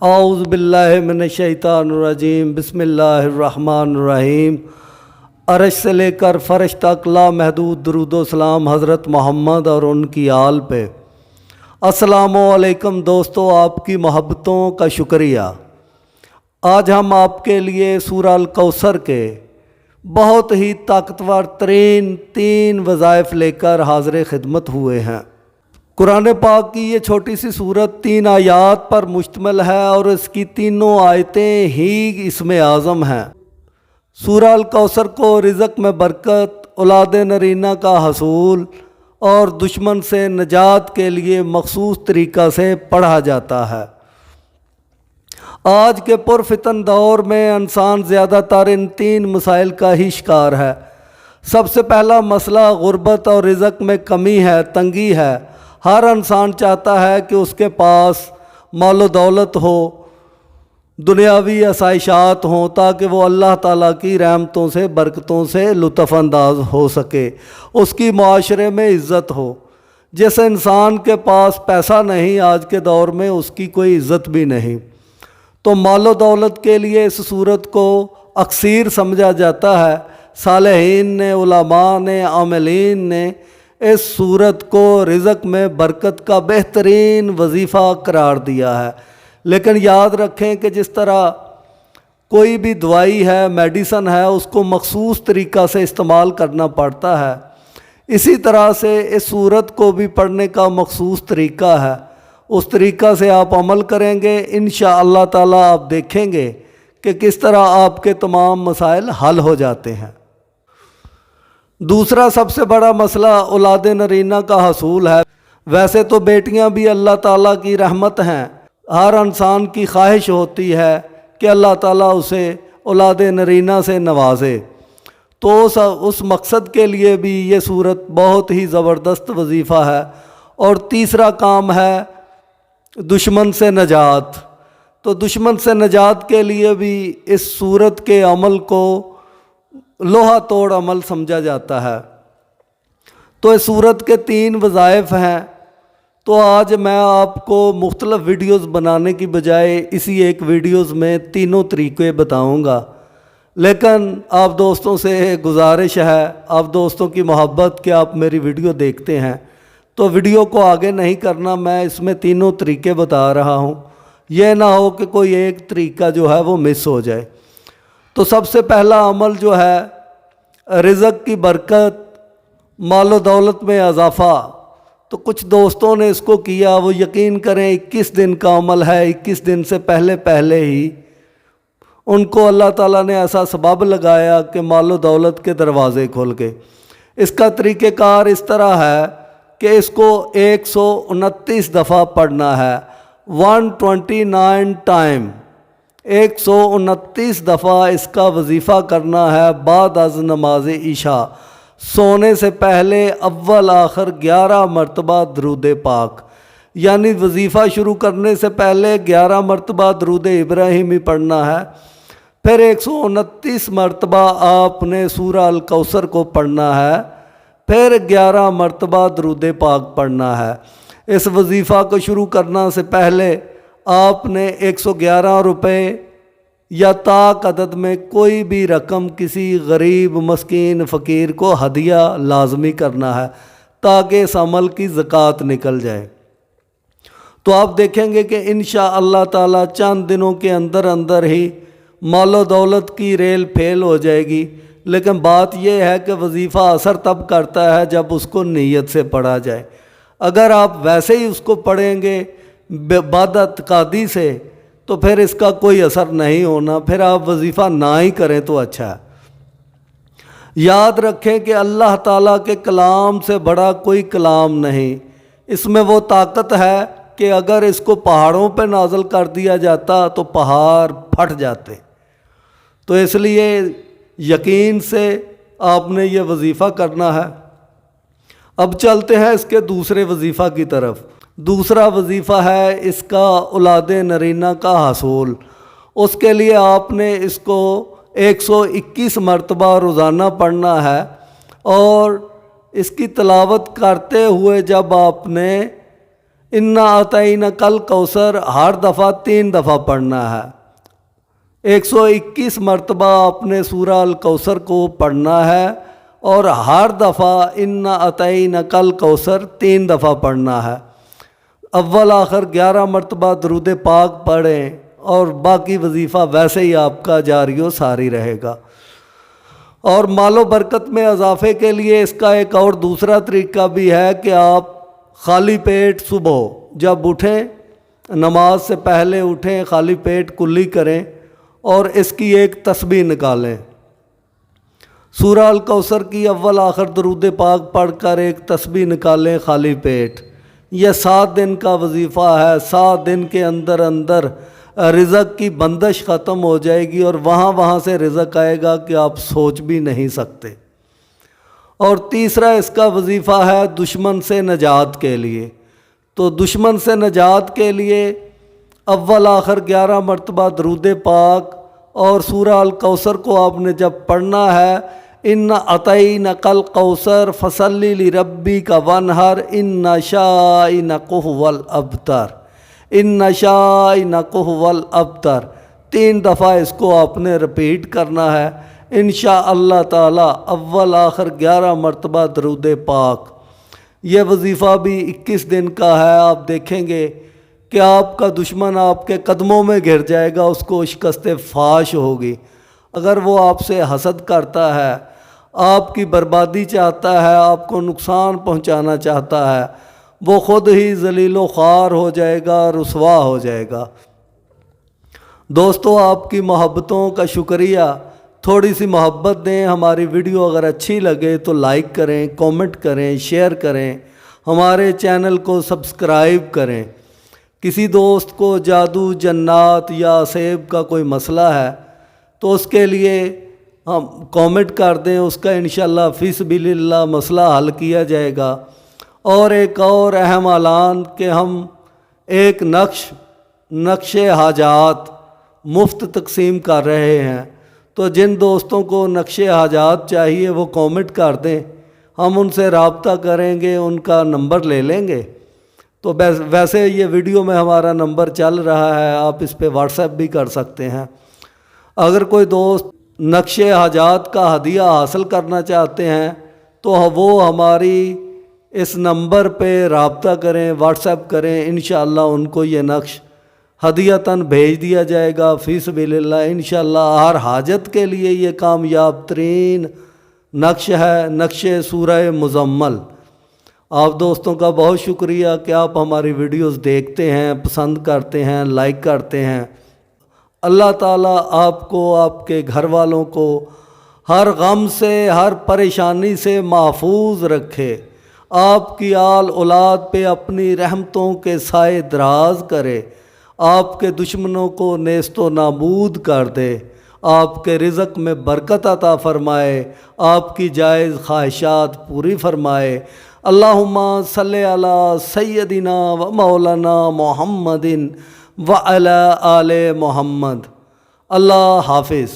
اعوذ باللہ من الشیطان الرجیم بسم اللہ الرحمن الرحیم۔ عرش سے لے کر فرش تک لامحدود درود و سلام حضرت محمد اور ان کی آل پہ۔ السلام علیکم دوستو، آپ کی محبتوں کا شکریہ۔ آج ہم آپ کے لیے سورہ الکوثر کے بہت ہی طاقتور ترین 3 وظائف لے کر حاضر خدمت ہوئے ہیں۔ قرآن پاک کی یہ چھوٹی سی سورت 3 آیات پر مشتمل ہے اور اس کی تینوں آیتیں ہی اسم اعظم ہیں۔ سورہ الکوثر کو رزق میں برکت، اولاد نرینہ کا حصول اور دشمن سے نجات کے لیے مخصوص طریقہ سے پڑھا جاتا ہے۔ آج کے پرفتن دور میں انسان زیادہ تر ان 3 مسائل کا ہی شکار ہے۔ سب سے پہلا مسئلہ غربت اور رزق میں کمی ہے، تنگی ہے۔ ہر انسان چاہتا ہے کہ اس کے پاس مال و دولت ہو، دنیاوی آسائشات ہوں، تاکہ وہ اللہ تعالیٰ کی رحمتوں سے، برکتوں سے لطف انداز ہو سکے، اس کی معاشرے میں عزت ہو۔ جس انسان کے پاس پیسہ نہیں آج کے دور میں، اس کی کوئی عزت بھی نہیں۔ تو مال و دولت کے لیے اس صورت کو اکثیر سمجھا جاتا ہے۔ صالحین نے، علماء نے، عاملین نے اس صورت کو رزق میں برکت کا بہترین وظیفہ قرار دیا ہے۔ لیکن یاد رکھیں کہ جس طرح کوئی بھی دوائی ہے، میڈیسن ہے، اس کو مخصوص طریقہ سے استعمال کرنا پڑتا ہے، اسی طرح سے اس صورت کو بھی پڑھنے کا مخصوص طریقہ ہے۔ اس طریقہ سے آپ عمل کریں گے، انشاءاللہ تعالیٰ آپ دیکھیں گے کہ کس طرح آپ کے تمام مسائل حل ہو جاتے ہیں۔ دوسرا سب سے بڑا مسئلہ اولاد نرینہ کا حصول ہے۔ ویسے تو بیٹیاں بھی اللہ تعالیٰ کی رحمت ہیں، ہر انسان کی خواہش ہوتی ہے کہ اللہ تعالیٰ اسے اولاد نرینہ سے نوازے، تو اس مقصد کے لیے بھی یہ صورت بہت ہی زبردست وظیفہ ہے۔ اور تیسرا کام ہے دشمن سے نجات۔ تو دشمن سے نجات کے لیے بھی اس صورت کے عمل کو لوہا توڑ عمل سمجھا جاتا ہے۔ تو اس صورت کے 3 وظائف ہیں۔ تو آج میں آپ کو مختلف ویڈیوز بنانے کی بجائے اسی ایک ویڈیوز میں تینوں طریقے بتاؤں گا۔ لیکن آپ دوستوں سے گزارش ہے، آپ دوستوں کی محبت کہ آپ میری ویڈیو دیکھتے ہیں، تو ویڈیو کو آگے نہیں کرنا، میں اس میں تینوں طریقے بتا رہا ہوں، یہ نہ ہو کہ کوئی ایک طریقہ جو ہے وہ مس ہو جائے۔ تو سب سے پہلا عمل جو ہے رزق کی برکت، مال و دولت میں اضافہ۔ تو کچھ دوستوں نے اس کو کیا، وہ یقین کریں 21 دن کا عمل ہے، 21 دن سے پہلے ہی ان کو اللہ تعالیٰ نے ایسا سبب لگایا کہ مال و دولت کے دروازے کھول کے۔ اس کا طریقہ کار اس طرح ہے کہ اس کو 129 دفعہ پڑھنا ہے، 129 ٹائم، 129 دفعہ اس کا وظیفہ کرنا ہے بعد از نماز عشاء، سونے سے پہلے اول آخر 11 مرتبہ درود پاک، یعنی وظیفہ شروع کرنے سے پہلے 11 مرتبہ درود ابراہیمی پڑھنا ہے۔ پھر 129 مرتبہ آپ نے سورہ الکوثر کو پڑھنا ہے، پھر 11 مرتبہ درود پاک پڑھنا ہے۔ اس وظیفہ کو شروع کرنے سے پہلے آپ نے 111 روپے یا طاق عدد میں کوئی بھی رقم کسی غریب، مسکین، فقیر کو ہدیہ لازمی کرنا ہے، تاکہ اس عمل کی زکوٰۃ نکل جائے۔ تو آپ دیکھیں گے کہ انشاءاللہ تعالیٰ چند دنوں کے اندر ہی مال و دولت کی ریل پھیل ہو جائے گی۔ لیکن بات یہ ہے کہ وظیفہ اثر تب کرتا ہے جب اس کو نیت سے پڑھا جائے۔ اگر آپ ویسے ہی اس کو پڑھیں گے بد اعتقادی سے، تو پھر اس کا کوئی اثر نہیں ہونا، پھر آپ وظیفہ نہ ہی کریں تو اچھا ہے۔ یاد رکھیں کہ اللہ تعالیٰ کے کلام سے بڑا کوئی کلام نہیں۔ اس میں وہ طاقت ہے کہ اگر اس کو پہاڑوں پہ نازل کر دیا جاتا تو پہاڑ پھٹ جاتے۔ تو اس لیے یقین سے آپ نے یہ وظیفہ کرنا ہے۔ اب چلتے ہیں اس کے دوسرے وظیفہ کی طرف۔ دوسرا وظیفہ ہے اس کا اولاد نرینہ کا حصول۔ اس کے لیے آپ نے اس کو 121 مرتبہ روزانہ پڑھنا ہے، اور اس کی تلاوت کرتے ہوئے جب آپ نے انا اعطیناک کل کوثر ہر دفعہ 3 دفعہ پڑھنا ہے۔ 121 مرتبہ آپ نے سورہ الکوثر کو پڑھنا ہے اور ہر دفعہ انا اعطیناک کل کوثر 3 دفعہ پڑھنا ہے۔ اول آخر 11 مرتبہ درود پاک پڑھیں اور باقی وظیفہ ویسے ہی آپ کا جاری و ساری رہے گا۔ اور مال و برکت میں اضافے کے لیے اس کا ایک اور دوسرا طریقہ بھی ہے کہ آپ خالی پیٹ صبح جب اٹھیں، نماز سے پہلے اٹھیں، خالی پیٹ کلی کریں اور اس کی ایک تسبیح نکالیں۔ سورہ الکوثر کی اول آخر درود پاک پڑھ کر ایک تسبیح نکالیں خالی پیٹ۔ یہ 7 دن کا وظیفہ ہے۔ 7 دن کے اندر اندر رزق کی بندش ختم ہو جائے گی اور وہاں سے رزق آئے گا کہ آپ سوچ بھی نہیں سکتے۔ اور تیسرا اس کا وظیفہ ہے دشمن سے نجات کے لیے۔ تو دشمن سے نجات کے لیے اول آخر 11 مرتبہ درود پاک اور سورہ الکوثر کو آپ نے جب پڑھنا ہے، انا اعطیناک الکوثر فصلی لربک وانحر ان شانئک ھو الابتر، ان شانئک ھو الابتر 3 دفعہ اس کو آپ نے رپیٹ کرنا ہے انشاءاللہ تعالی۔ اول آخر 11 مرتبہ درود پاک۔ یہ وظیفہ بھی 21 دن کا ہے۔ آپ دیکھیں گے کہ آپ کا دشمن آپ کے قدموں میں گر جائے گا، اس کو شکست فاش ہوگی۔ اگر وہ آپ سے حسد کرتا ہے، آپ کی بربادی چاہتا ہے، آپ کو نقصان پہنچانا چاہتا ہے، وہ خود ہی ذلیل و خوار ہو جائے گا، رسوا ہو جائے گا۔ دوستو، آپ کی محبتوں کا شکریہ۔ تھوڑی سی محبت دیں۔ ہماری ویڈیو اگر اچھی لگے تو لائک کریں، کومنٹ کریں، شیئر کریں، ہمارے چینل کو سبسکرائب کریں۔ کسی دوست کو جادو، جنات یا سیب کا کوئی مسئلہ ہے تو اس کے لیے ہم کومنٹ کر دیں، اس کا انشاءاللہ فی سبیل اللہ مسئلہ حل کیا جائے گا۔ اور ایک اور اہم اعلان کہ ہم ایک نقش حاجات مفت تقسیم کر رہے ہیں۔ تو جن دوستوں کو نقش حاجات چاہیے وہ کومنٹ کر دیں، ہم ان سے رابطہ کریں گے، ان کا نمبر لے لیں گے۔ تو ویسے یہ ویڈیو میں ہمارا نمبر چل رہا ہے، آپ اس پہ واٹس ایپ بھی کر سکتے ہیں۔ اگر کوئی دوست نقش حاجات کا ہدیہ حاصل کرنا چاہتے ہیں تو وہ ہماری اس نمبر پہ رابطہ کریں، واٹس ایپ کریں، انشاءاللہ ان کو یہ نقش ہدیتاً بھیج دیا جائے گا فی سبیل اللہ۔ انشاءاللہ ہر حاجت کے لیے یہ کامیاب ترین نقش ہے، نقش سورہ مزمل۔ آپ دوستوں کا بہت شکریہ کہ آپ ہماری ویڈیوز دیکھتے ہیں، پسند کرتے ہیں، لائک کرتے ہیں۔ اللہ تعالیٰ آپ کو، آپ کے گھر والوں کو ہر غم سے، ہر پریشانی سے محفوظ رکھے، آپ کی آل اولاد پہ اپنی رحمتوں کے سائے دراز کرے، آپ کے دشمنوں کو نیست و نابود کر دے، آپ کے رزق میں برکت عطا فرمائے، آپ کی جائز خواہشات پوری فرمائے۔ اللہم صلی علی سیدنا و مولانا محمد وعلی آل محمد۔ اللہ حافظ۔